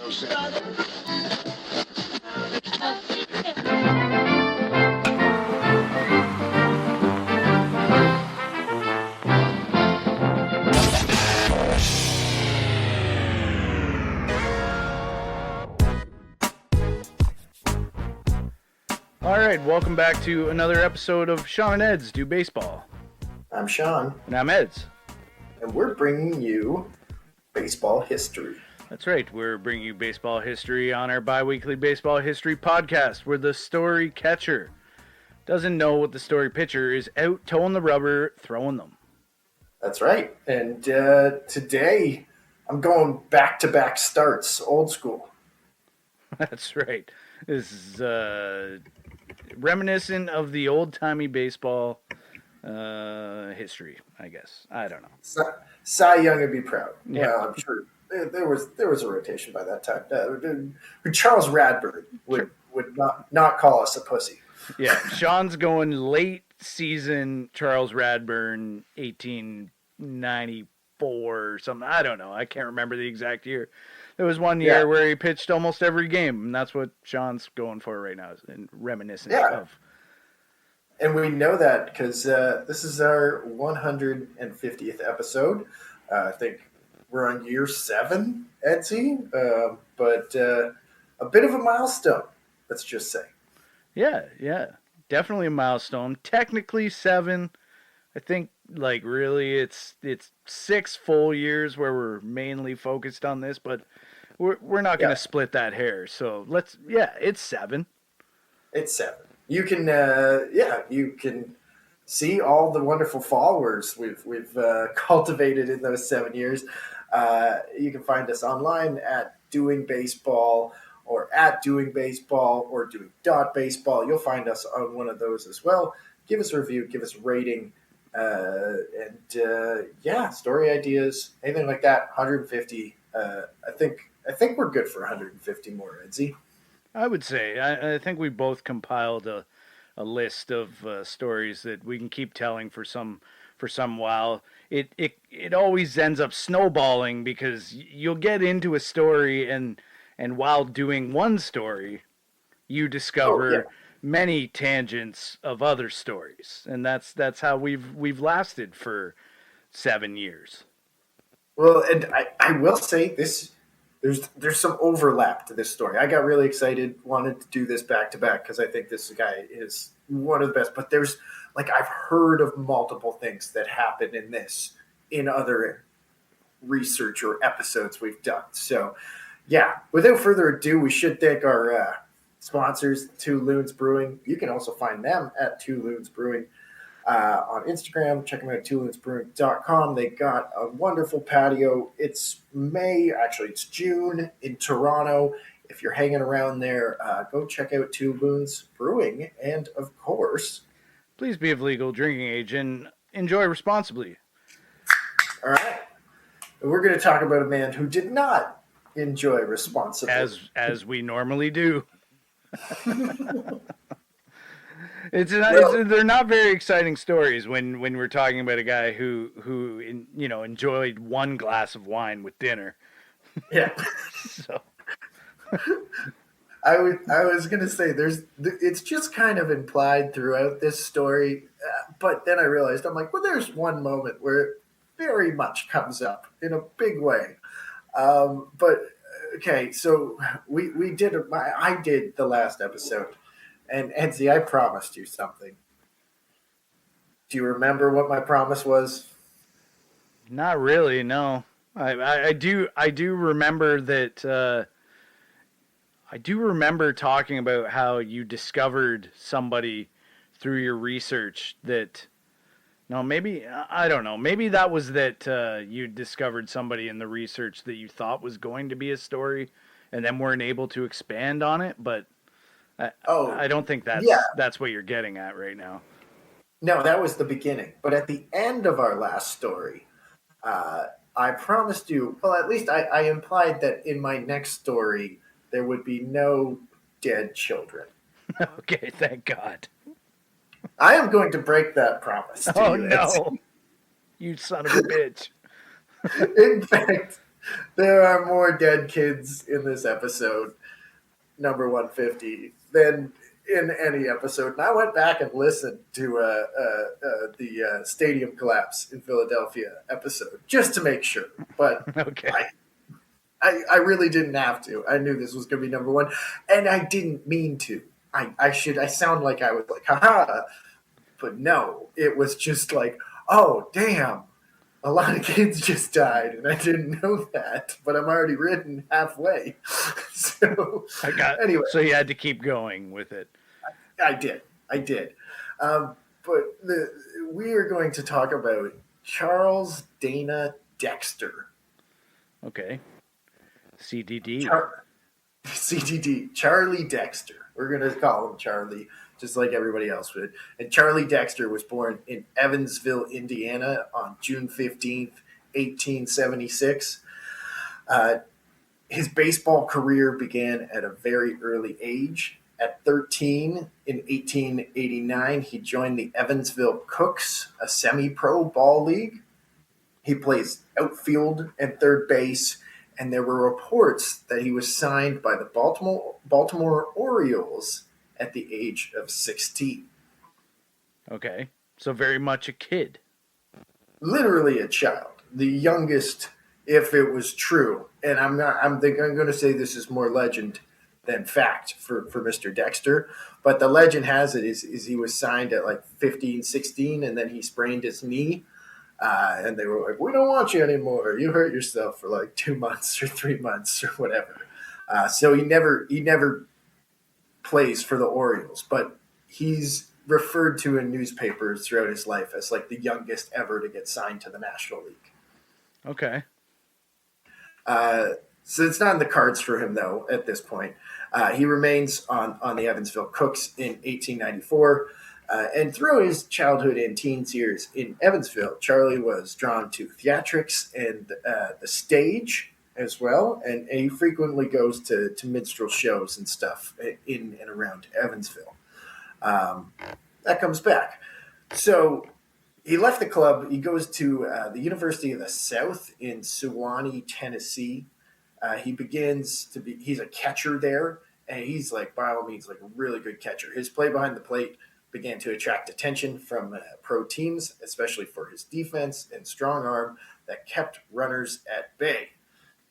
All right, welcome back to another episode of Sean and Ed's Do Baseball. I'm Sean. And I'm Ed's. And we're bringing you baseball history. That's right, we're bringing you baseball history on our bi-weekly baseball history podcast, where the story catcher doesn't know what the story pitcher is out toeing the rubber, throwing them. That's right. And today, I'm going back-to-back starts, old school. That's right. This is reminiscent of the old-timey baseball history, I guess. I don't know. Cy Young would be proud. Yeah. Well, I'm sure there was a rotation by that time. Charles Radburn would not call us a pussy. Yeah, Sean's going late season Charles Radburn, 1894 or something. I don't know. I can't remember the exact year. There was one year where he pitched almost every game, and that's what Sean's going for right now, and reminiscent of. And we know that because this is our 150th episode. I think we're on year 7, Etsy, but a bit of a milestone, let's just say. Yeah, definitely a milestone. Technically 7. I think, like, really, it's 6 full years where we're mainly focused on this, but we're not going to split that hair. So it's 7. It's 7. You can you can see all the wonderful followers we've cultivated in those 7 years. You can find us online at Doing Baseball or at Doing Baseball or Doing .baseball. You'll find us on one of those as well. Give us a review, give us a rating, and story ideas, anything like that. 150. I think we're good for 150 more, Edsy. I would say. I think we both compiled a list of stories that we can keep telling for some while. It always ends up snowballing because you'll get into a story and while doing one story, you discover many tangents of other stories, and that's how we've lasted for 7 years. Well, and I will say this. There's some overlap to this story. I got really excited, wanted to do this back to back because I think this guy is one of the best. But there's I've heard of multiple things that happen in this in other research or episodes we've done. So, without further ado, we should thank our sponsors, Two Loons Brewing. You can also find them at Two Loons Brewing on Instagram. Check them out at twoloonsbrewing.com. They got a wonderful patio. It's it's June in Toronto. If you're hanging around there, go check out Two Loons Brewing. And, of course, please be of legal drinking age and enjoy responsibly. All right. We're going to talk about a man who did not enjoy responsibly. As we normally do. They're not very exciting stories when we're talking about a guy who enjoyed one glass of wine with dinner. Yeah. So I was gonna say it's just kind of implied throughout this story, but then I realized there's one moment where it very much comes up in a big way. But okay, so I did the last episode. And Edsy, I promised you something. Do you remember what my promise was? Not really, no. I do remember that. I do remember talking about how you discovered somebody through your research that. No, maybe I don't know. Maybe that was that you discovered somebody in the research that you thought was going to be a story, and then weren't able to expand on it, but. I don't think that's what you're getting at right now. No, that was the beginning. But at the end of our last story, I promised you, well, at least I implied that in my next story, there would be no dead children. Okay, thank God. I am going to break that promise to oh, you. No. You son of a bitch. In fact, There are more dead kids in this episode, number 150, than in any episode. And I went back and listened to the stadium collapse in Philadelphia episode just to make sure. But Okay. I really didn't have to. I knew this was going to be number one, and I didn't mean to. I sound like I was like, haha, but no, it was just like, oh, damn, a lot of kids just died, and I didn't know that, but I'm already written halfway. So, I got anyway, so you had to keep going with it. I did. But we are going to talk about Charles Dana Dexter. Okay. CDD. CDD, Charlie Dexter. We're going to call him Charlie, just like everybody else would. And Charlie Dexter was born in Evansville, Indiana on June 15th, 1876. His baseball career began at a very early age. At 13, in 1889, he joined the Evansville Cooks, a semi-pro ball league. He plays outfield and third base, and there were reports that he was signed by the Baltimore Orioles at the age of 16. Okay. So very much a kid. Literally a child, the youngest, if it was true. And I'm going to say this is more legend than fact for Mr. Dexter. But the legend has it is he was signed at like 15, 16, and then he sprained his knee. And they were like, we don't want you anymore. You hurt yourself for like 2 months or 3 months or whatever. So he never plays for the Orioles, but he's referred to in newspapers throughout his life as like the youngest ever to get signed to the National League. Okay. So it's not in the cards for him, though, at this point. He remains on the Evansville Cooks in 1894. And through his childhood and teens years in Evansville, Charlie was drawn to theatrics and the stage as well. And he frequently goes to minstrel shows and stuff in and around Evansville. That comes back. So he left the club. He goes to the University of the South in Sewanee, Tennessee. He's a catcher there, and he's like, by all means, like a really good catcher. His play behind the plate began to attract attention from pro teams, especially for his defense and strong arm that kept runners at bay.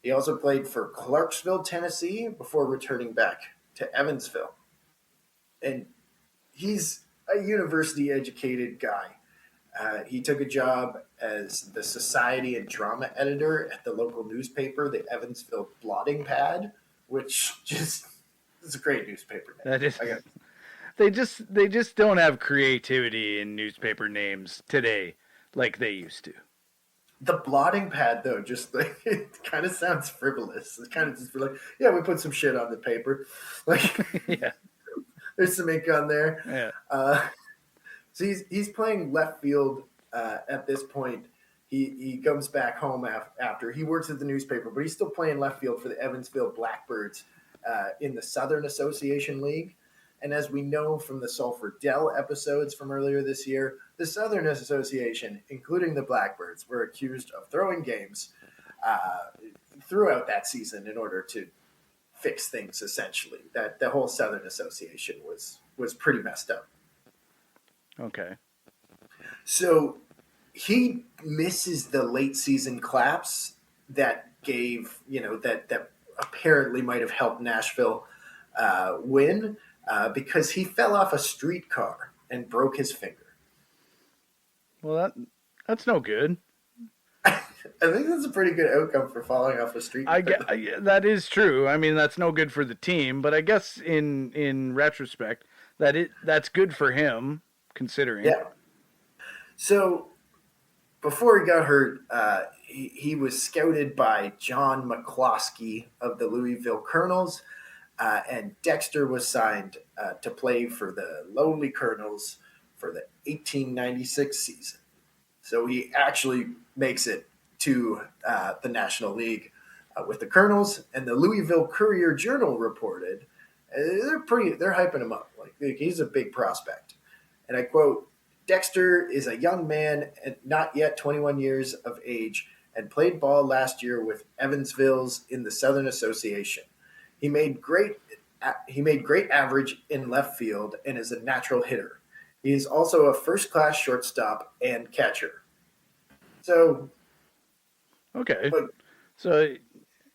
He also played for Clarksville, Tennessee, before returning back to Evansville. And he's a university-educated guy. He took a job as the society and drama editor at the local newspaper, the Evansville Blotting Pad, which just is a great newspaper name. That is. They just don't have creativity in newspaper names today like they used to. The Blotting Pad, though, just like it kind of sounds frivolous. It's kind of just like, yeah, we put some shit on the paper, like Yeah. there's some ink on there. Yeah. So he's playing left field at this point. He comes back home after he works at the newspaper, but he's still playing left field for the Evansville Blackbirds in the Southern Association League. And as we know from the Sulphur Dell episodes from earlier this year, the Southern Association, including the Blackbirds, were accused of throwing games throughout that season in order to fix things. Essentially, that the whole Southern Association was pretty messed up. Okay. So he misses the late season claps that gave, that apparently might have helped Nashville win because he fell off a streetcar and broke his finger. Well, that's no good. I think that's a pretty good outcome for falling off a streetcar. That is true. I mean, that's no good for the team, but I guess in retrospect, that's good for him. Considering. Yeah. So before he got hurt, he was scouted by John McCloskey of the Louisville Colonels, and Dexter was signed to play for the lowly Colonels for the 1896 season. So he actually makes it to the National League with the Colonels, and the Louisville Courier-Journal reported they're hyping him up. Like he's a big prospect. And I quote, Dexter is a young man and not yet 21 years of age and played ball last year with Evansville's in the Southern Association. He made great he made great average in left field and is a natural hitter. He is also a first-class shortstop and catcher. So, Okay. but So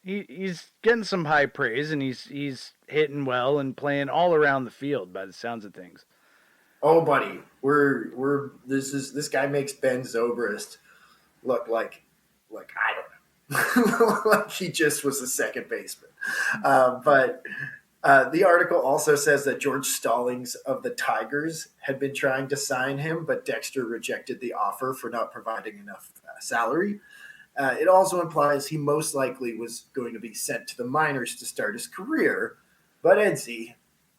he's getting some high praise, and he's hitting well and playing all around the field by the sounds of things. oh, buddy, we're this guy makes Ben Zobrist look like I don't know, like he just was a second baseman. But the article also says that George Stallings of the Tigers had been trying to sign him, but Dexter rejected the offer for not providing enough salary. It also implies he most likely was going to be sent to the minors to start his career. But Edsy,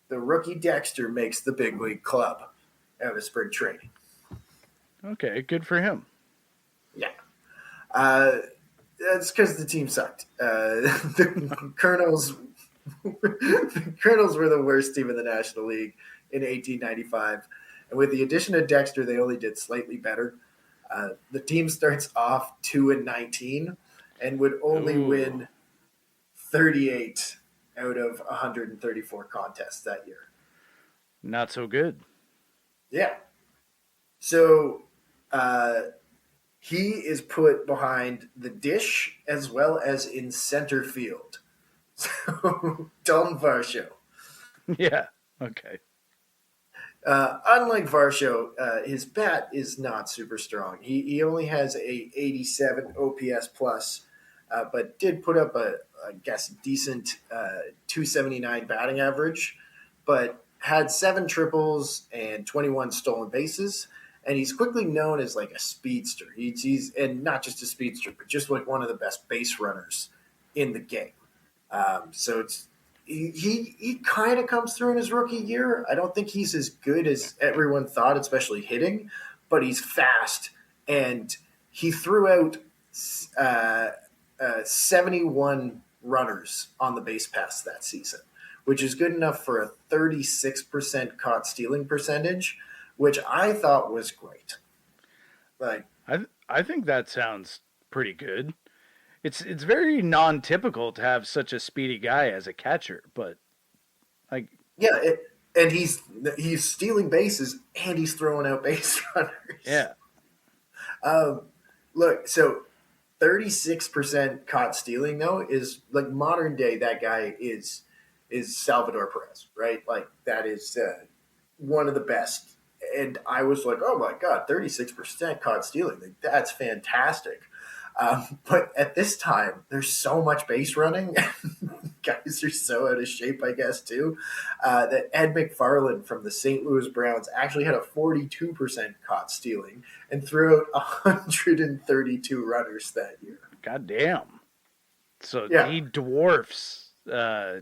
the rookie Dexter makes the big league club out of spring training. Okay, good for him. Yeah. That's because the team sucked. The Colonels were the worst team in the National League in 1895. And with the addition of Dexter, they only did slightly better. The team starts off 2-19 and would only win 38 out of 134 contests that year. Not so good. Yeah. So he is put behind the dish as well as in center field. So Dalton Varsho. Yeah. Okay. Unlike Varsho, his bat is not super strong. He only has a 87 OPS plus, but did put up a I guess decent 279 batting average, but had 7 triples and 21 stolen bases. And he's quickly known as like a speedster. He's and not just a speedster, but just like one of the best base runners in the game. So it's he kind of comes through in his rookie year. I don't think he's as good as everyone thought, especially hitting, but he's fast, and he threw out 71 runners on the base pass that season, which is good enough for a 36% caught stealing percentage, which I thought was great. Like, I think that sounds pretty good. It's very non-typical to have such a speedy guy as a catcher, but like yeah, and he's stealing bases and he's throwing out base runners. yeah. Look, so 36% caught stealing though is like modern day. That guy is Salvador Perez, right? Like that is one of the best. And I was like, oh my god, 36% caught stealing. Like, that's fantastic. But at this time, there's so much base running. Guys are so out of shape, I guess, too, that Ed McFarland from the St. Louis Browns actually had a 42% caught stealing and threw out 132 runners that year. God damn. So Yeah. he dwarfs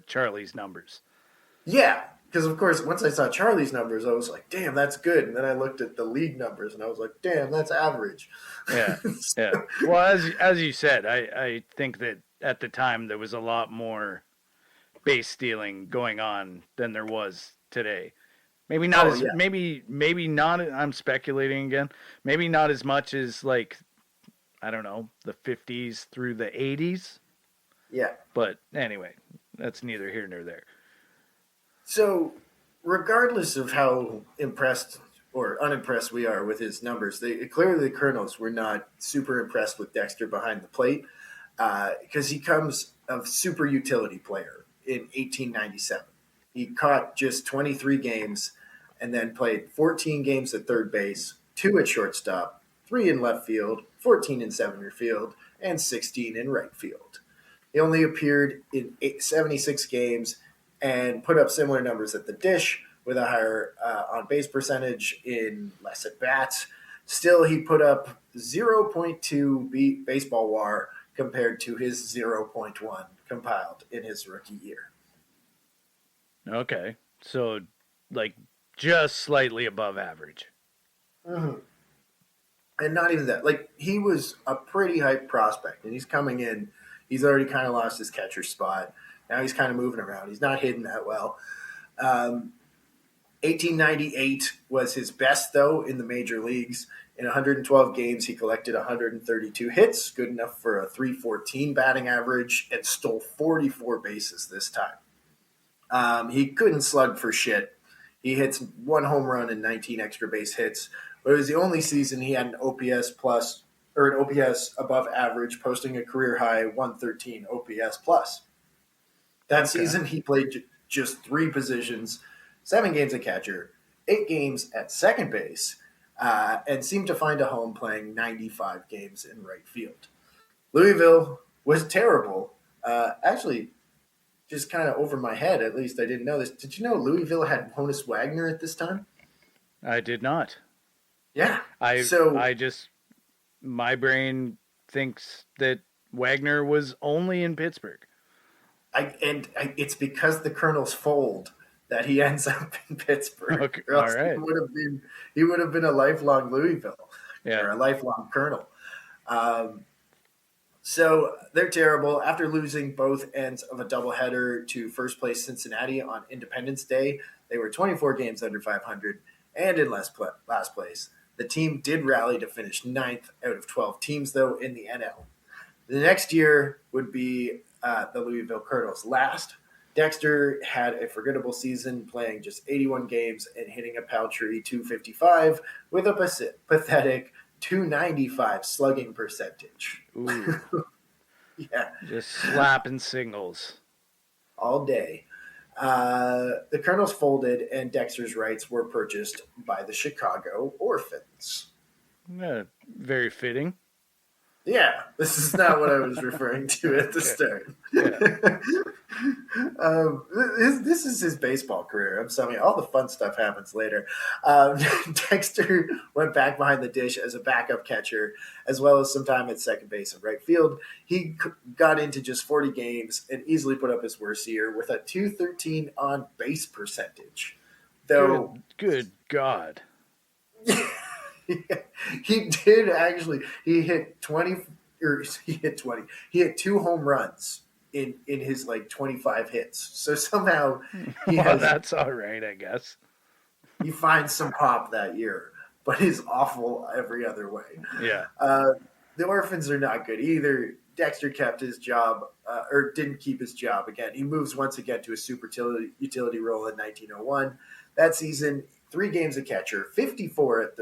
Charlie's numbers. Yeah, because of course, once I saw Charlie's numbers, I was like, "Damn, that's good." And then I looked at the league numbers, and I was like, "Damn, that's average." Yeah, yeah. Well, as you said, I think that at the time there was a lot more base stealing going on than there was today. Maybe not maybe not. I'm speculating again. Maybe not as much as like I don't know the 50s through the 80s. Yeah. But anyway, that's neither here nor there. So, regardless of how impressed or unimpressed we are with his numbers, clearly the Colonels were not super impressed with Dexter behind the plate because he comes a super utility player in 1897. He caught just 23 games and then played 14 games at third base, 2 at shortstop, 3 in left field, 14 in center field, and 16 in right field. He only appeared in 76 games and put up similar numbers at the dish with a higher on-base percentage in less at-bats. Still, he put up 0.2 baseball WAR compared to his 0.1 compiled in his rookie year. Okay, so like just slightly above average. Mm-hmm. And not even that. Like, he was a pretty hyped prospect, and he's coming in. He's already kind of lost his catcher spot. Now he's kind of moving around. He's not hitting that well. 1898 was his best, though, in the major leagues. In 112 games, he collected 132 hits, good enough for a 314 batting average, and stole 44 bases this time. He couldn't slug for shit. He hits one home run and 19 extra base hits, but it was the only season he had an OPS plus or an OPS above average, posting a career high 113 OPS plus. That season, he played just three positions, 7 games at catcher, 8 games at second base, and seemed to find a home playing 95 games in right field. Louisville was terrible. Actually, just kind of over my head, at least I didn't know this. Did you know Louisville had Honus Wagner at this time? I did not. Yeah. I just my brain thinks that Wagner was only in Pittsburgh. It's because the Colonels fold that he ends up in Pittsburgh. Okay, all right. He would have been a lifelong Louisville, yeah, or a lifelong Colonel. So they're terrible. After losing both ends of a doubleheader to first place Cincinnati on Independence Day, they were 24 games under 500 and in last place. The team did rally to finish 9th out of 12 teams, though, in the NL. The next year would be the Louisville Colonels' last. Dexter had a forgettable season, playing just 81 games and hitting a paltry 255 with a pathetic 295 slugging percentage. Ooh. Yeah. Just slapping singles. All day. The Colonels folded, and Dexter's rights were purchased by the Chicago Orphans. Very fitting. Yeah, this is not what I was referring to at the start. Yeah. This is his baseball career. I'm telling you, all the fun stuff happens later. Dexter went back behind the dish as a backup catcher, as well as some time at second base and right field. He got into just 40 games and easily put up his worst year with a 213 on base percentage. Though, good God. He did actually. He hit 20, or he hit 20. He hit 2 home runs in his 25 hits. So somehow that's all right, I guess. He finds some pop that year, but he's awful every other way. Yeah. The Orphans are not good either. Dexter kept his job, or didn't keep his job again. He moves once again to a super utility role in 1901. That season, 3 games at catcher, 54 at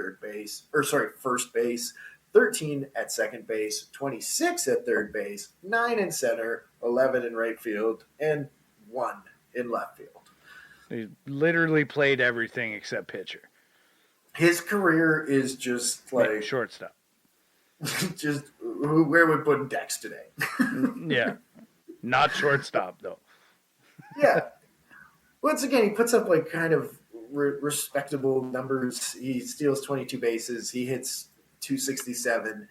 first base, 13 at second base, 26 at third base, 9 in center, 11 in right field, and 1 in left field. He literally played everything except pitcher. His career is just like shortstop. Just where we put Dex today. Yeah. Not shortstop, though. Yeah. Once again, he puts up kind of respectable numbers. He steals 22 bases. He hits 267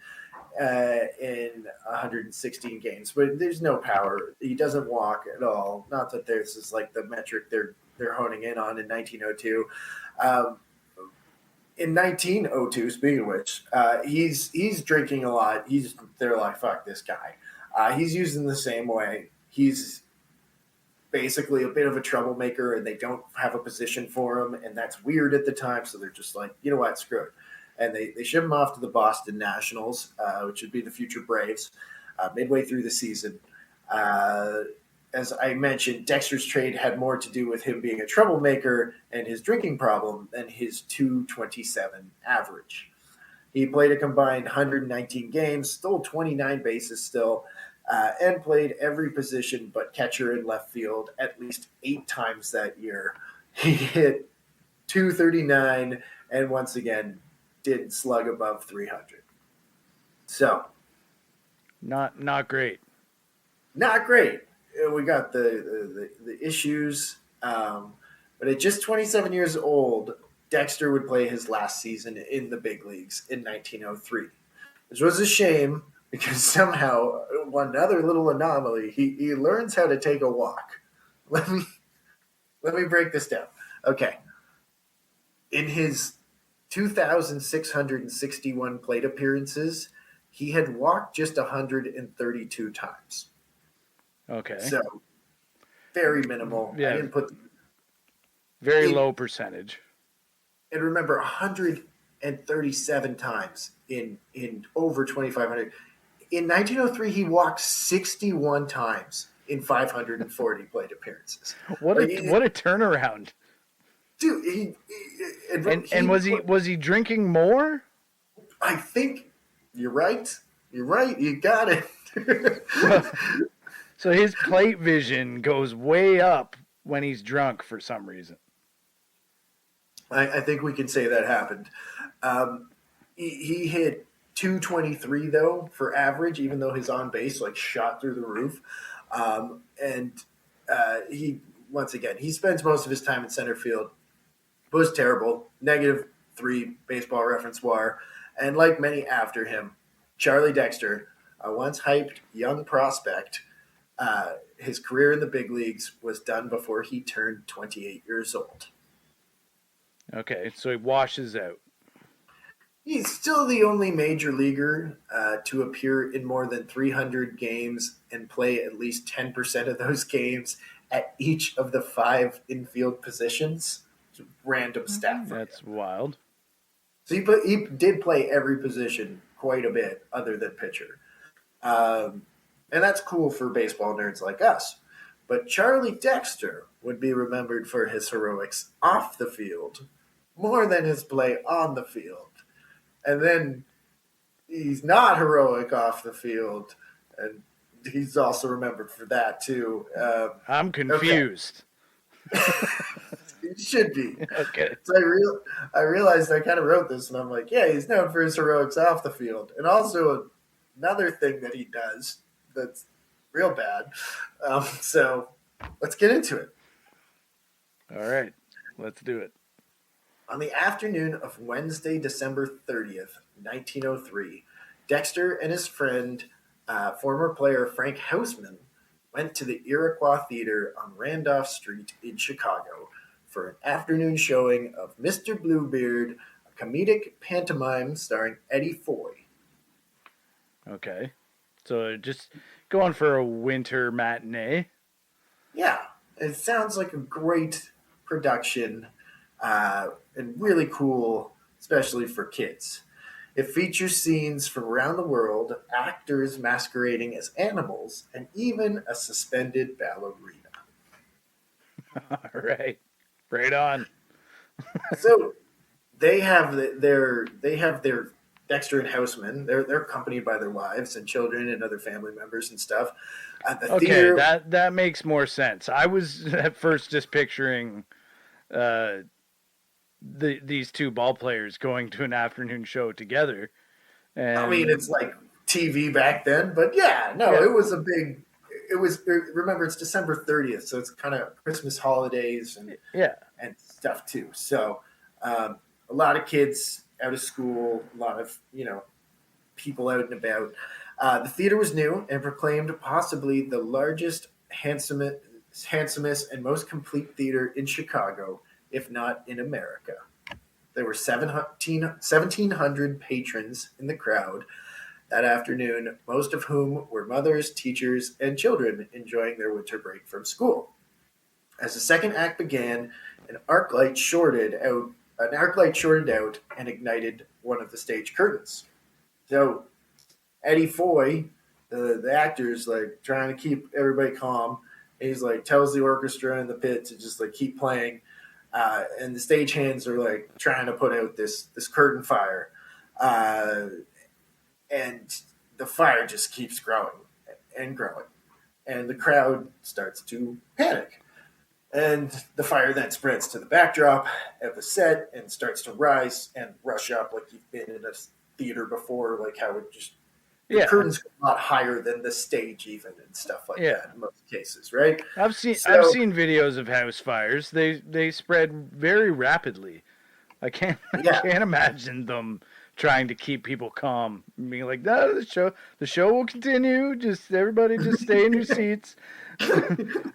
in 116 games, but there's no power. He doesn't walk at all. Not that this is the metric they're honing in on in 1902. In 1902, speaking of which, he's drinking a lot. They're like, fuck this guy. He's using the same way. He's basically a bit of a troublemaker, and they don't have a position for him, and that's weird at the time. So they're just like, you know what, screw it. And they ship him off to the Boston Nationals, which would be the future Braves, midway through the season. As I mentioned, Dexter's trade had more to do with him being a troublemaker and his drinking problem than his 227 average. He played a combined 119 games, stole 29 bases still, and played every position but catcher and left field at least 8 times that year. He hit 239 and once again didn't slug above 300. So, not great. Not great. We got the issues, but at just 27 years old, Dexter would play his last season in the big leagues in 1903, which was a shame because somehow, one other little anomaly, he learns how to take a walk. Let me break this down. Okay. In his 2,661 plate appearances, he had walked just 132 times. Okay. So, very minimal. Yeah. I didn't put Very in low percentage. and remember 137 times in over 2,500. In 1903, he walked 61 times in 540 plate appearances. What Like, a what a turnaround! dude, And was he drinking more? I think you're right. You're right. You got it. So so his plate vision goes way up when he's drunk for some reason. I think we can say that happened. Um, he hit 223 though for average, even though his on base like shot through the roof. And he once again he spends most of his time in center field. Was terrible, -3 baseball reference WAR, and like many after him, Charlie Dexter, a once hyped young prospect, his career in the big leagues was done before he turned 28 years old. Okay, so he washes out. He's still the only major leaguer to appear in more than 300 games and play at least 10% of those games at each of the 5 infield positions. Random stat for you. That's wild. So he did play every position quite a bit other than pitcher. And that's cool for baseball nerds like us. But Charlie Dexter would be remembered for his heroics off the field more than his play on the field. And then he's not heroic off the field, and he's also remembered for that too. I'm confused. He should be. Okay. So I realized I kind of wrote this, and I'm like, yeah, he's known for his heroics off the field, and also another thing that he does that's real bad. So let's get into it. All right. Let's do it. On the afternoon of Wednesday, December 30th, 1903, Dexter and his friend, former player Frank Houseman, went to the Iroquois Theater on Randolph Street in Chicago for an afternoon showing of Mr. Bluebeard, a comedic pantomime starring Eddie Foy. Okay. So just going for a winter matinee. Yeah, it sounds like a great production and really cool, especially for kids. It features scenes from around the world, actors masquerading as animals, and even a suspended ballerina. All right. Right on. So they have their Dexter and Houseman. They're accompanied by their wives and children and other family members and stuff. The Okay, theater, that makes more sense. I was at first just picturing uh these two ball players going to an afternoon show together. I mean, And it's like TV back then, but yeah, no, yeah, it was a big. It was. Remember, it's December 30th, so it's kind of Christmas holidays yeah. and stuff too. So a lot of kids out of school, a lot of people out and about. The theater was new and proclaimed possibly the largest, handsomest, and most complete theater in Chicago, if not in America. There were 1,700 patrons in the crowd that afternoon, most of whom were mothers, teachers, and children enjoying their winter break from school. As the second act began, an arc light shorted out and ignited one of the stage curtains. So Eddie Foy, the actor's like trying to keep everybody calm. He's like tells the orchestra and the pit to just like keep playing, and the stagehands are like trying to put out this curtain fire, and the fire just keeps growing and growing, and the crowd starts to panic. And the fire then spreads to the backdrop of the set and starts to rise and rush up like you've been in a theater before, like how it just the Yeah. curtains go a lot higher than the stage even and stuff like Yeah. that in most cases, right? I've seen So videos of house fires. They spread very rapidly. I can't I yeah, can't imagine them trying to keep people calm. Being like, no, the show will continue. Just everybody just stay in your seats.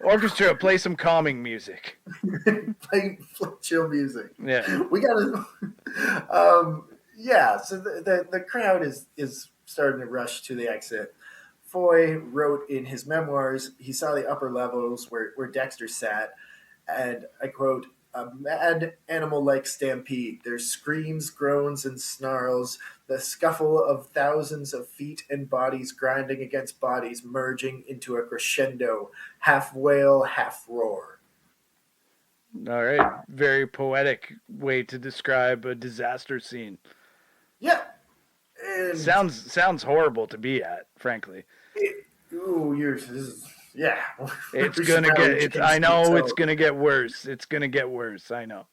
Orchestra, play some calming music. play chill music. Yeah. We gotta yeah, so the crowd is starting to rush to the exit. Foy wrote in his memoirs he saw the upper levels where Dexter sat, and I quote, a mad animal-like stampede. There's screams, groans, and snarls, the scuffle of thousands of feet and bodies grinding against bodies, merging into a crescendo, half wail, half roar. All right. Very poetic way to describe a disaster scene. Yeah, and Sounds horrible to be at, frankly. this is, yeah. It's We should gonna get probably it's change I the know it's tone. gonna get worse. It's gonna get worse, I know.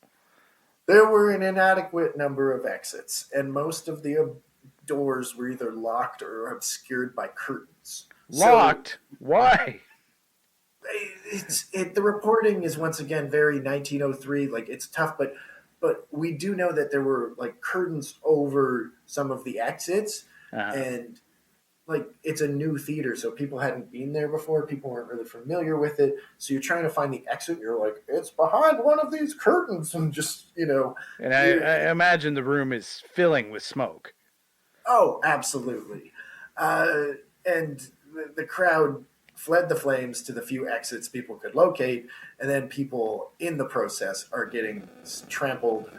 There were an inadequate number of exits, and most of the doors were either locked or obscured by curtains. So Locked? Why? the reporting is once again very 1903. Like it's tough, but we do know that there were like curtains over some of the exits, Uh, and like it's a new theater, so people hadn't been there before. People weren't really familiar with it, so you're trying to find the exit. And you're like, it's behind one of these curtains, and just and you I imagine the room is filling with smoke. oh, absolutely. And the crowd fled the flames to the few exits people could locate, and then people in the process are getting trampled.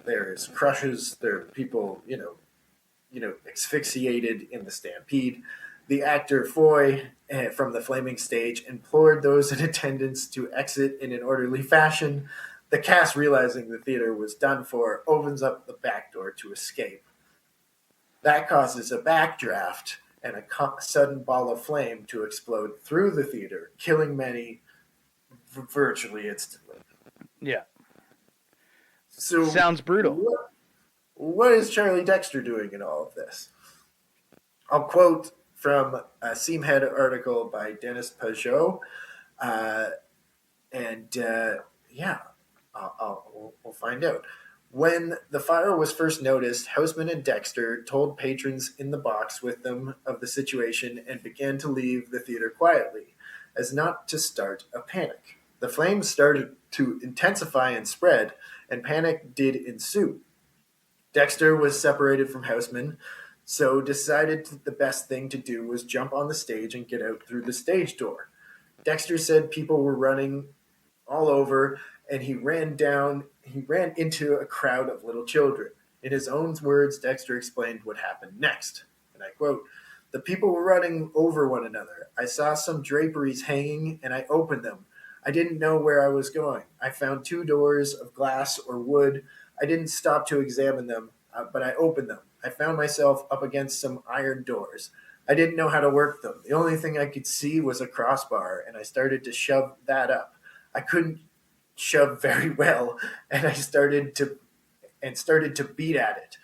There's crushes. There are people, asphyxiated in the stampede. The actor Foy, from the flaming stage, implored those in attendance to exit in an orderly fashion. The cast, realizing the theater was done for, opens up the back door to escape. That causes a backdraft and a sudden ball of flame to explode through the theater, killing many virtually instantly. Yeah. So, Sounds brutal. what is Charlie Dexter doing in all of this? I'll quote from a Seamhead article by Dennis Pajot. Uh, and yeah, we'll find out. When the fire was first noticed, Houseman and Dexter told patrons in the box with them of the situation and began to leave the theater quietly, as not to start a panic. The flames started to intensify and spread, and panic did ensue. Dexter was separated from Houseman, so decided the best thing to do was jump on the stage and get out through the stage door. Dexter said people were running all over, and he ran into a crowd of little children. In his own words, Dexter explained what happened next. And I quote, the people were running over one another. I saw some draperies hanging, and I opened them. I didn't know where I was going. I found two doors of glass or wood. I didn't stop to examine them, but I opened them. I found myself up against some iron doors. I didn't know how to work them. The only thing I could see was a crossbar, and I started to shove that up. I couldn't shove very well, and I started to beat at it.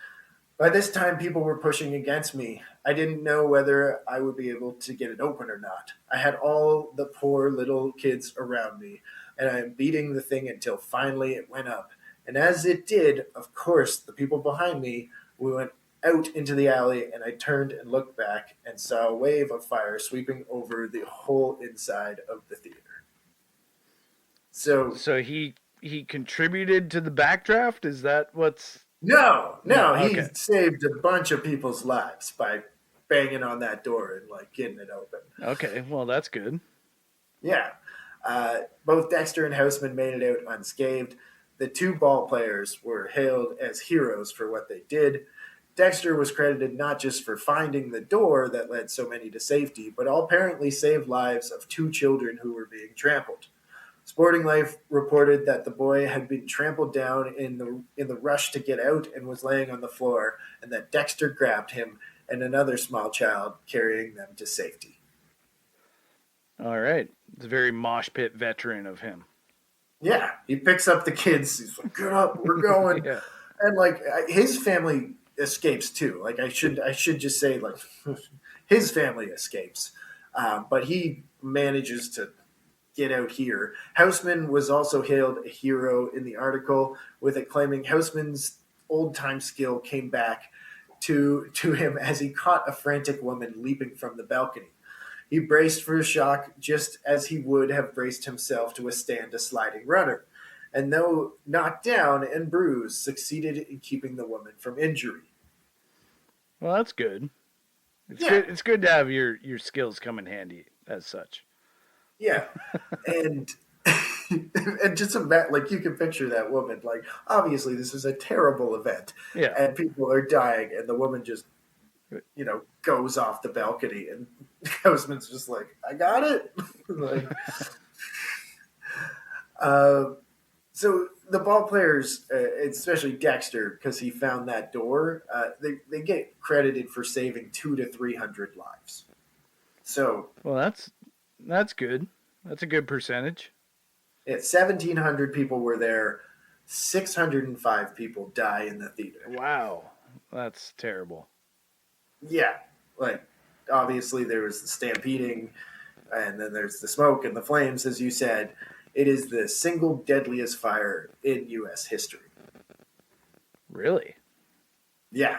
By this time, people were pushing against me. I didn't know whether I would be able to get it open or not. I had all the poor little kids around me, and I am beating the thing until finally it went up. And as it did, of course, the people behind me, we went out into the alley, and I turned and looked back and saw a wave of fire sweeping over the whole inside of the theater. So So he contributed to the backdraft? Is that what's No, no, he okay. saved a bunch of people's lives by banging on that door and like getting it open. Okay, well that's good. Yeah, both Dexter and Houseman made it out unscathed. The two ball players were hailed as heroes for what they did. Dexter was credited not just for finding the door that led so many to safety, but apparently saved lives of two children who were being trampled. Sporting Life reported that the boy had been trampled down in the rush to get out and was laying on the floor, and that Dexter grabbed him and another small child, carrying them to safety. All right. It's a very mosh pit veteran of him. Yeah, he picks up the kids. He's like, "Get up, we're going." Yeah. And like his family escapes too. Like I should just say like his family escapes, but he manages to get out here. Houseman was also hailed a hero in the article, with it claiming Houseman's old time skill came back to him as he caught a frantic woman leaping from the balcony. He braced for a shock just as he would have braced himself to withstand a sliding runner, and though knocked down and bruised, succeeded in keeping the woman from injury. Well, that's good. It's Yeah, good. It's good to have your skills come in handy as such. yeah. And And just like you can picture that woman. Like obviously, this is a terrible event, Yeah. and people are dying, and the woman just goes off the balcony, and Houseman's just like, I got it. Like, uh, so the ball players, especially Dexter, because he found that door, they get credited for saving 200 to 300 lives. So Well, that's good. That's a good percentage. 1,700 people were there. 605 people die in the theater. Wow. That's terrible. Yeah, like obviously there was the stampeding, and then there's the smoke and the flames, as you said. It is the single deadliest fire in U.S. history. Really? Yeah,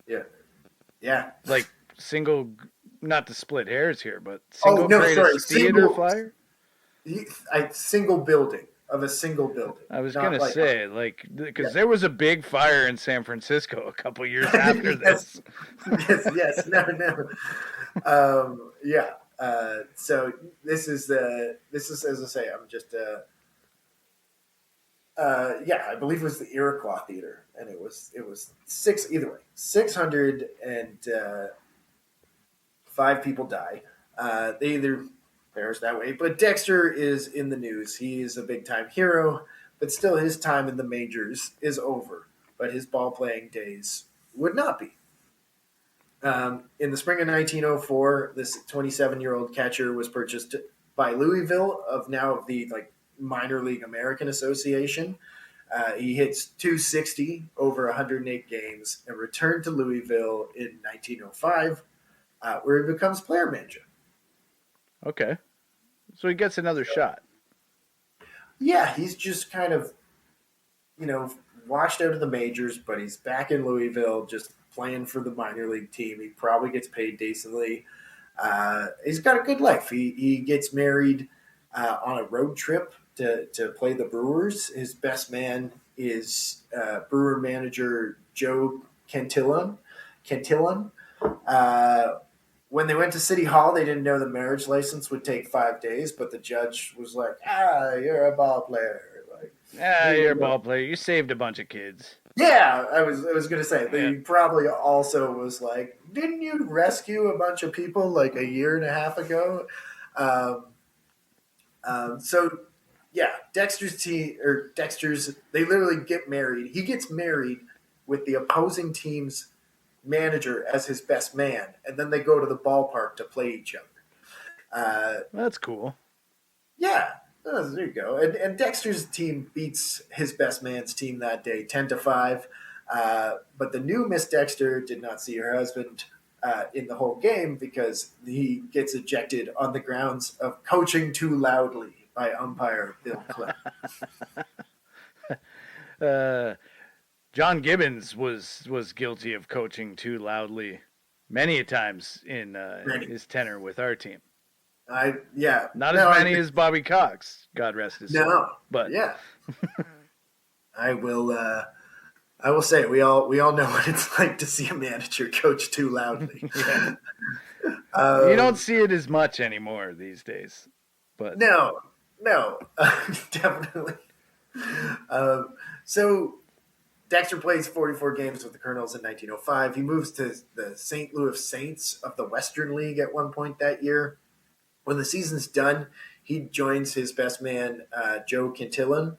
yeah, yeah. Like single, not to split hairs here, but Oh single no, greatest sorry, theater fire? single building of a single building, I was not gonna like say, like, because yeah. there was a big fire in San Francisco a couple years after Yes, this. yes, no. Yeah. So this is as I say, I'm just yeah, I believe it was the Iroquois Theater, and it was 605 people die. They either perish that way, but Dexter is in the news. He is a big time hero, but still his time in the majors is over. But his ball playing days would not be. In the spring of 1904, this 27-year-old catcher was purchased by Louisville of the minor league American Association. He hits 260 over 108 games and returned to Louisville in 1905, where he becomes player manager. Okay, so he gets another shot. Yeah, he's just kind of, washed out of the majors, but he's back in Louisville, just playing for the minor league team. He probably gets paid decently. He's got a good life. He gets married on a road trip to play the Brewers. His best man is Brewer manager Joe Cantillon. When they went to City Hall, they didn't know the marriage license would take 5 days, but the judge was like, you're a ball player. Like, You're a ball player. You saved a bunch of kids. yeah, I was gonna say Yeah. he probably also was like, didn't you rescue a bunch of people like a year and a half ago? Um, so yeah, Dexter's they literally get married. He gets married with the opposing team's manager as his best man, and then they go to the ballpark to play each other. That's cool. Yeah, there you go. And Dexter's team beats his best man's team that day, 10-5. But the new Miss Dexter did not see her husband in the whole game because he gets ejected on the grounds of coaching too loudly by umpire Bill Clinton. John Gibbons was guilty of coaching too loudly many times in his tenure with our team. Not as many as Bobby Cox, God rest his soul. No, But yeah, I will. I will say we all know what it's like to see a manager coach too loudly. Yeah. You don't see it as much anymore these days. But no, definitely. So Dexter plays 44 games with the Colonels in 1905. He moves to the St. Louis Saints of the Western League at one point that year. When the season's done, he joins his best man, Joe Cantillon,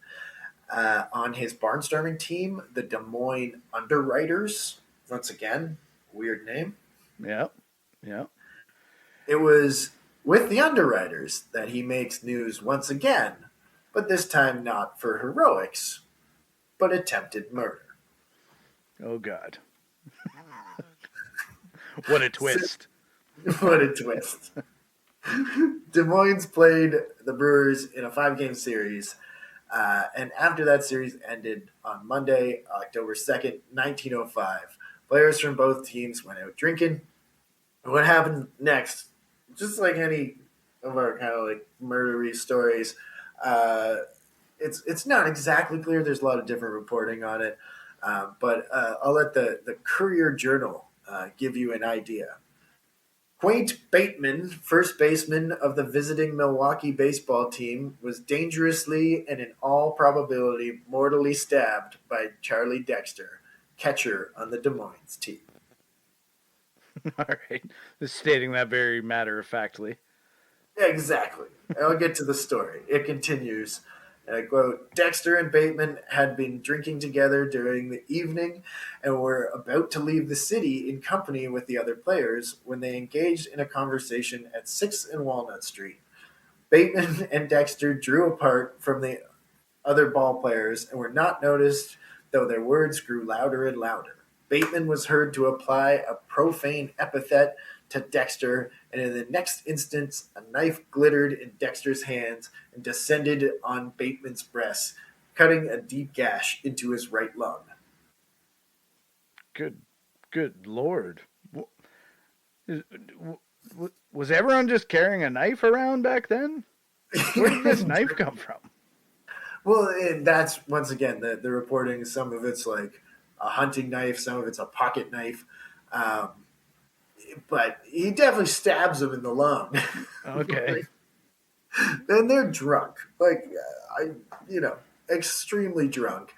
on his barnstorming team, the Des Moines Underwriters. Once again, weird name. Yeah. It was with the Underwriters that he makes news once again, but this time not for heroics, but attempted murder. Oh, God. What a twist. What a twist. Des Moines played the Brewers in a 5-game series, and after that series ended on Monday, October 2nd, 1905, players from both teams went out drinking. And what happened next, just like any of our kind of like murdery stories, it's not exactly clear. There's a lot of different reporting on it, but I'll let the Courier Journal give you an idea. Quaint Bateman, first baseman of the visiting Milwaukee baseball team, was dangerously and in all probability mortally stabbed by Charlie Dexter, catcher on the Des Moines team. All right. Just stating that very matter of factly. Exactly. I'll get to the story. It continues. And I quote, Dexter and Bateman had been drinking together during the evening and were about to leave the city in company with the other players when they engaged in a conversation at 6 and Walnut Street. Bateman and Dexter drew apart from the other ball players and were not noticed, though their words grew louder and louder. Bateman was heard to apply a profane epithet to Dexter, and in the next instant, a knife glittered in Dexter's hands and descended on Bateman's breast, cutting a deep gash into his right lung. Good Lord. Was everyone just carrying a knife around back then? Where did this knife come from? Well, and that's, once again, the reporting, some of it's like a hunting knife, some of it's a pocket knife. But he definitely stabs him in the lung. Okay. Then they're drunk, extremely drunk.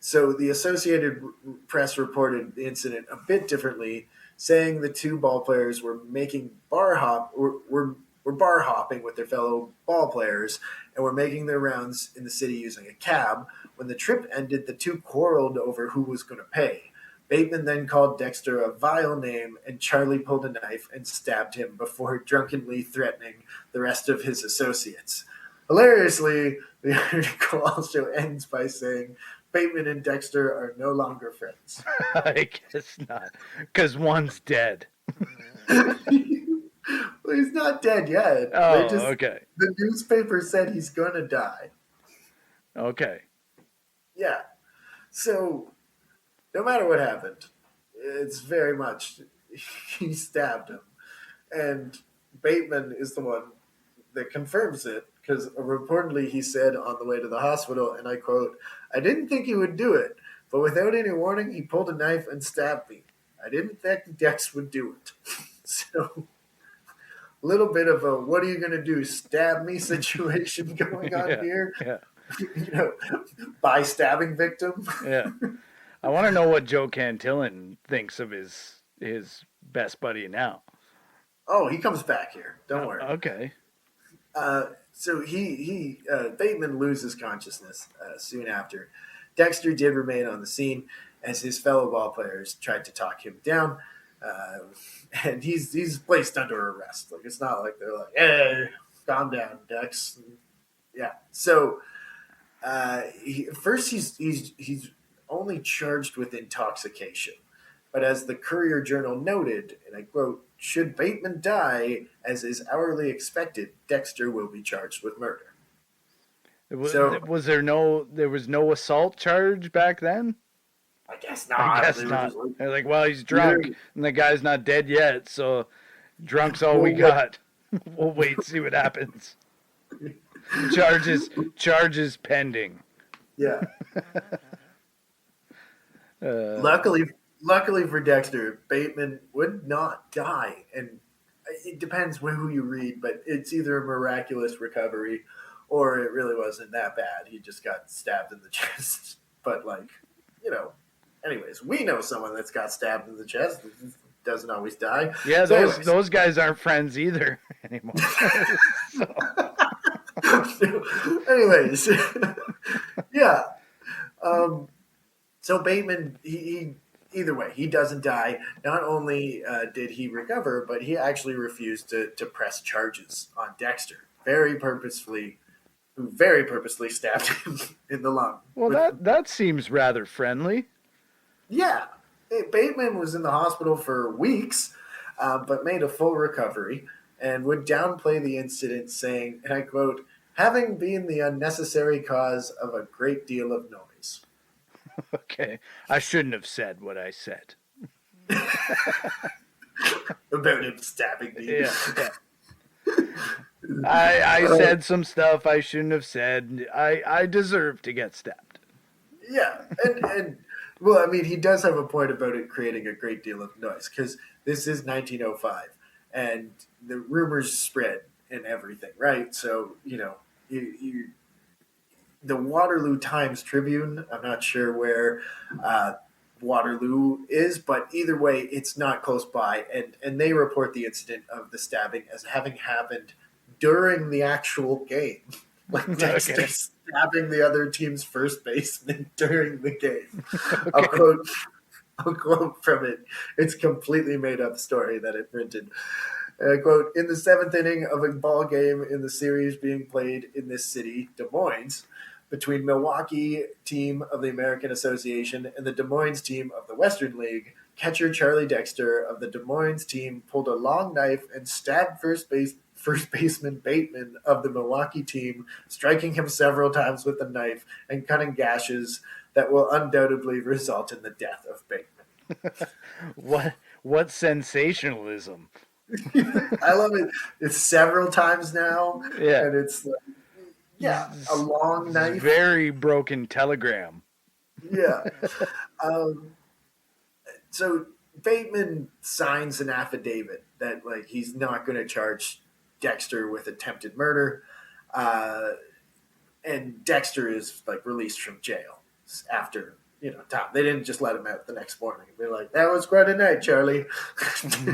So the Associated Press reported the incident a bit differently, saying the two ball players were making bar hopping with their fellow ball players and were making their rounds in the city using a cab. When the trip ended, the two quarreled over who was going to pay. Bateman then called Dexter a vile name, and Charlie pulled a knife and stabbed him before drunkenly threatening the rest of his associates. Hilariously, the article also ends by saying Bateman and Dexter are no longer friends. I guess not, because one's dead. Well, he's not dead yet. Oh, okay. The newspaper said he's going to die. Okay. Yeah. So, no matter what happened, it's very much he stabbed him. And Bateman is the one that confirms it because reportedly he said on the way to the hospital, and I quote, I didn't think he would do it, but without any warning, he pulled a knife and stabbed me. I didn't think Dex would do it. So, a little bit of a what are you going to do, stab me situation going on here. Yeah. By stabbing victim. Yeah. I want to know what Joe Cantillan thinks of his best buddy now. Oh, he comes back here. Don't worry. Okay. So Bateman loses consciousness soon after. Dexter did remain on the scene as his fellow ball players tried to talk him down, and he's placed under arrest. Like it's not like they're like, "Hey, calm down, Dex." Yeah. So he's only charged with intoxication. But as the Courier Journal noted, and I quote, should Bateman die, as is hourly expected, Dexter will be charged with murder. There was no assault charge back then? I guess not. I guess not. They're like, well, he's drunk, and the guy's not dead yet, so drunk's all we got. We'll wait and see what happens. Charges pending. Yeah. Luckily for Dexter, Bateman would not die, and it depends who you read, but it's either a miraculous recovery or it really wasn't that bad. He just got stabbed in the chest. But anyways, we know someone that's got stabbed in the chest that doesn't always die. Yeah, those guys aren't friends either anymore. Anyways, yeah. So Bateman, he either way, he doesn't die. Not only did he recover, but he actually refused to press charges on Dexter. Very purposefully stabbed him in the lung. Well, that seems rather friendly. Yeah. Bateman was in the hospital for weeks, but made a full recovery and would downplay the incident, saying, and I quote, having been the unnecessary cause of a great deal of noise. Okay. I shouldn't have said what I said. About him stabbing me. Yeah. I said some stuff I shouldn't have said. I deserve to get stabbed. Yeah. And well, I mean, he does have a point about it creating a great deal of noise because this is 1905, and the rumors spread and everything, right? So the Waterloo Times Tribune. I'm not sure where Waterloo is, but either way, it's not close by, and they report the incident of the stabbing as having happened during the actual game. Like Dexter stabbing the other team's first baseman during the game. Okay. I'll quote from it. It's a completely made up story that it printed. Quote, in the seventh inning of a ball game in the series being played in this city, Des Moines, between Milwaukee team of the American Association and the Des Moines team of the Western League, catcher Charlie Dexter of the Des Moines team pulled a long knife and stabbed first baseman Bateman of the Milwaukee team, striking him several times with the knife and cutting gashes that will undoubtedly result in the death of Bateman. What sensationalism. I love it. It's several times now. Yeah. And it's like, a long knife. Very broken telegram. Yeah. So Bateman signs an affidavit that like he's not going to charge Dexter with attempted murder. And Dexter is like released from jail after time. They didn't just let him out the next morning. They're like, that was quite a night, Charlie.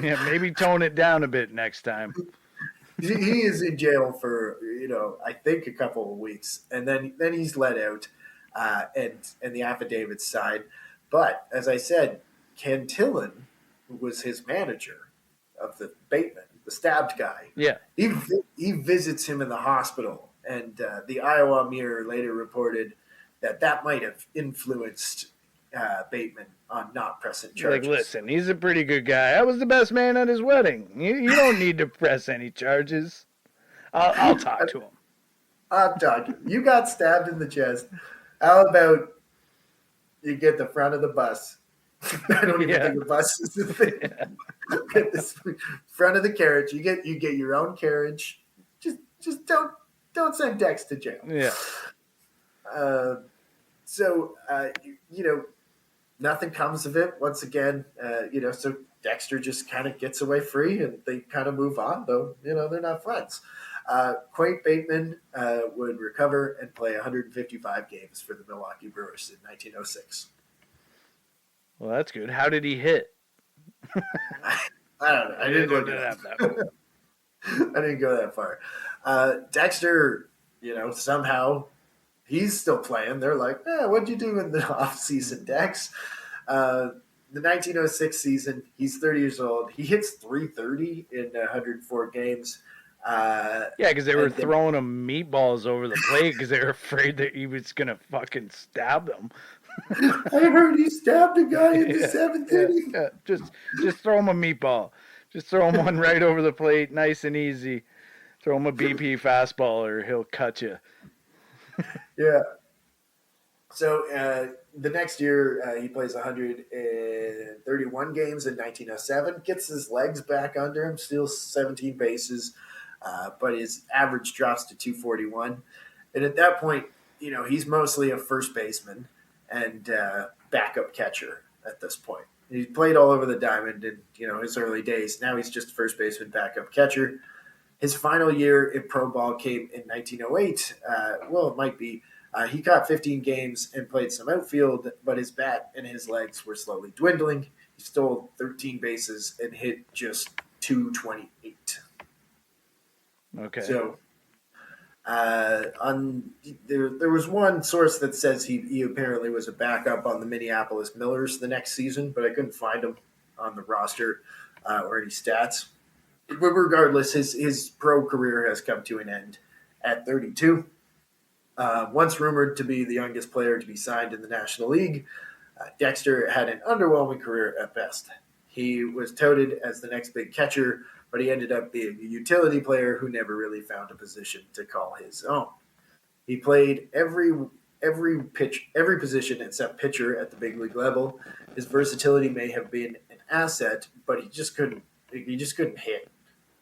Yeah, maybe tone it down a bit next time. He is in jail for I think a couple of weeks, and then he's let out, and the affidavit's signed. But as I said, Cantillan, who was his manager of the Bateman, the stabbed guy, he visits him in the hospital, and the Iowa Mirror later reported that might have influenced Bateman on not pressing charges. Like, listen, he's a pretty good guy. I was the best man at his wedding. You don't need to press any charges. I'll talk to him. I'm talking. You got stabbed in the chest. How about you get the front of the bus? I don't even think the bus is the thing. Get this front of the carriage. You get your own carriage. Just don't send Dex to jail. Yeah. So nothing comes of it. Once again, so Dexter just kind of gets away free, and they kind of move on. Though they're not friends. Quaint Bateman would recover and play 155 games for the Milwaukee Brewers in 1906. Well, that's good. How did he hit? I don't know. I didn't go that far. I didn't go that far. Dexter, somehow he's still playing. They're like, what'd you do in the off-season, Dex? The 1906 season, he's 30 years old. He hits .330 in 104 games. Because they were throwing him meatballs over the plate because they were afraid that he was going to fucking stab them. I heard he stabbed a guy in the seventh inning. Yeah. Just throw him a meatball. Just throw him one right over the plate, nice and easy. Throw him a BP fastball or he'll cut you. Yeah. So the next year, he plays 131 games in 1907, gets his legs back under him, steals 17 bases, but his average drops to 241. And at that point, he's mostly a first baseman and backup catcher at this point. He played all over the diamond in his early days. Now he's just first baseman, backup catcher. His final year in pro ball came in 1908. It might be. He caught 15 games and played some outfield, but his bat and his legs were slowly dwindling. He stole 13 bases and hit just .228. Okay. So there was one source that says he apparently was a backup on the Minneapolis Millers the next season, but I couldn't find him on the roster or any stats. But regardless, his pro career has come to an end at 32. Once rumored to be the youngest player to be signed in the National League, Dexter had an underwhelming career at best. He was touted as the next big catcher, but he ended up being a utility player who never really found a position to call his own. He played every position except pitcher at the big league level. His versatility may have been an asset, but he just couldn't hit.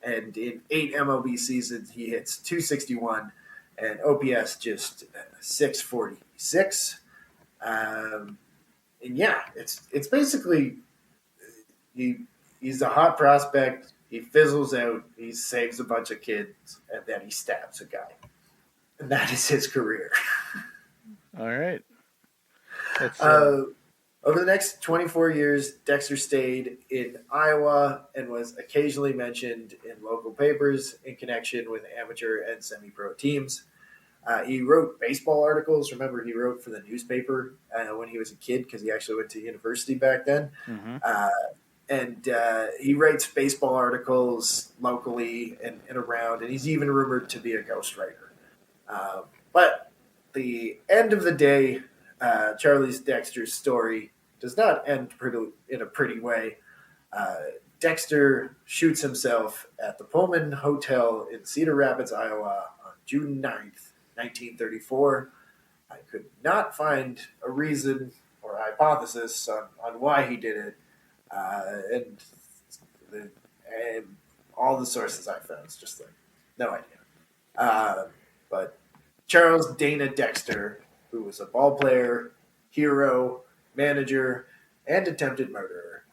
And in 8 MLB seasons, he hits .261 and OPS just .646. And yeah, it's basically he he's a hot prospect. He fizzles out. He saves a bunch of kids, and then he stabs a guy. And that is his career. All right. That's over the next 24 years, Dexter stayed in Iowa and was occasionally mentioned in local papers in connection with amateur and semi-pro teams. He wrote baseball articles. Remember, he wrote for the newspaper when he was a kid because he actually went to university back then. mm-hmm. And he writes baseball articles locally and around, and he's even rumored to be a ghostwriter. But the end of the day, Charlie Dexter's story does not end in a pretty way. Dexter shoots himself at the Pullman Hotel in Cedar Rapids, Iowa on June 9th, 1934. I could not find a reason or hypothesis on why he did it. And all the sources I found, it's just like, no idea. But Charles Dana Dexter, who was a ball player, hero, manager, and attempted murderer,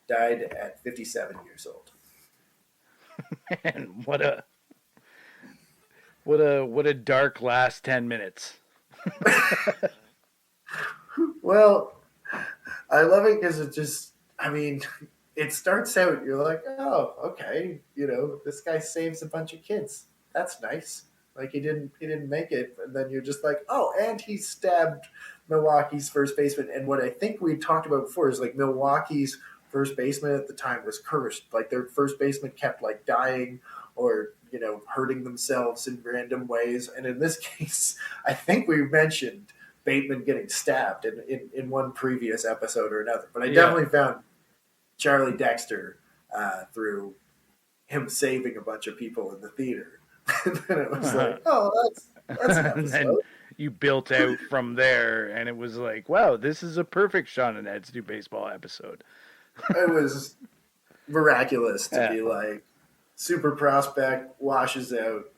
died at 57 years old. Man, what a dark last 10 minutes. Well, I love it because it just, I mean, it starts out, you're like, oh, okay, this guy saves a bunch of kids. That's nice. Like he didn't make it, and then you're just like, oh, and he stabbed Milwaukee's first baseman. And what I think we talked about before is like Milwaukee's first baseman at the time was cursed. Like their first baseman kept like dying or hurting themselves in random ways. And in this case, I think we mentioned Bateman getting stabbed in one previous episode or another. But I definitely found Charlie Dexter through him saving a bunch of people in the theater. And then it was like, oh, that's an episode. And then you built out from there, and it was like, wow, this is a perfect Sean and Ed's Do Baseball episode. It was miraculous to be like, super prospect, washes out,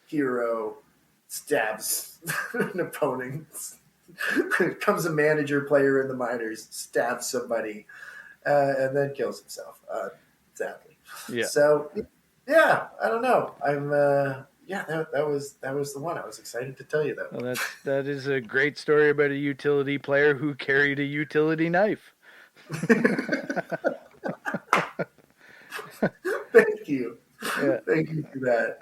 hero, stabs an opponent, becomes a manager player in the minors, stabs somebody, and then kills himself, sadly. Yeah. So, yeah, I don't know. That was the one. I was excited to tell you that. Well, that is a great story about a utility player who carried a utility knife. Thank you. Yeah. Thank you for that.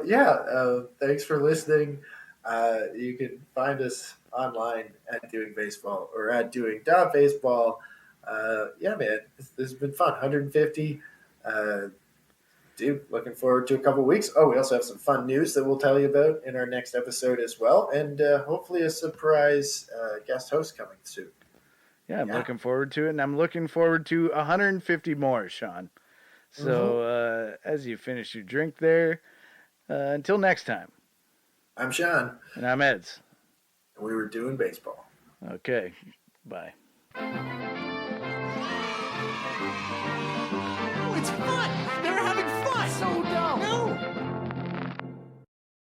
Yeah. Thanks for listening. You can find us online at Doing Baseball or at Doing.Baseball. Man, this has been fun. 150. Looking forward to a couple weeks. Oh, we also have some fun news that we'll tell you about in our next episode as well, and hopefully a surprise guest host coming soon. Yeah, I'm looking forward to it, and I'm looking forward to 150 more, Sean. So as you finish your drink there, until next time. I'm Sean. And I'm Eds. And we were doing baseball. Okay, bye.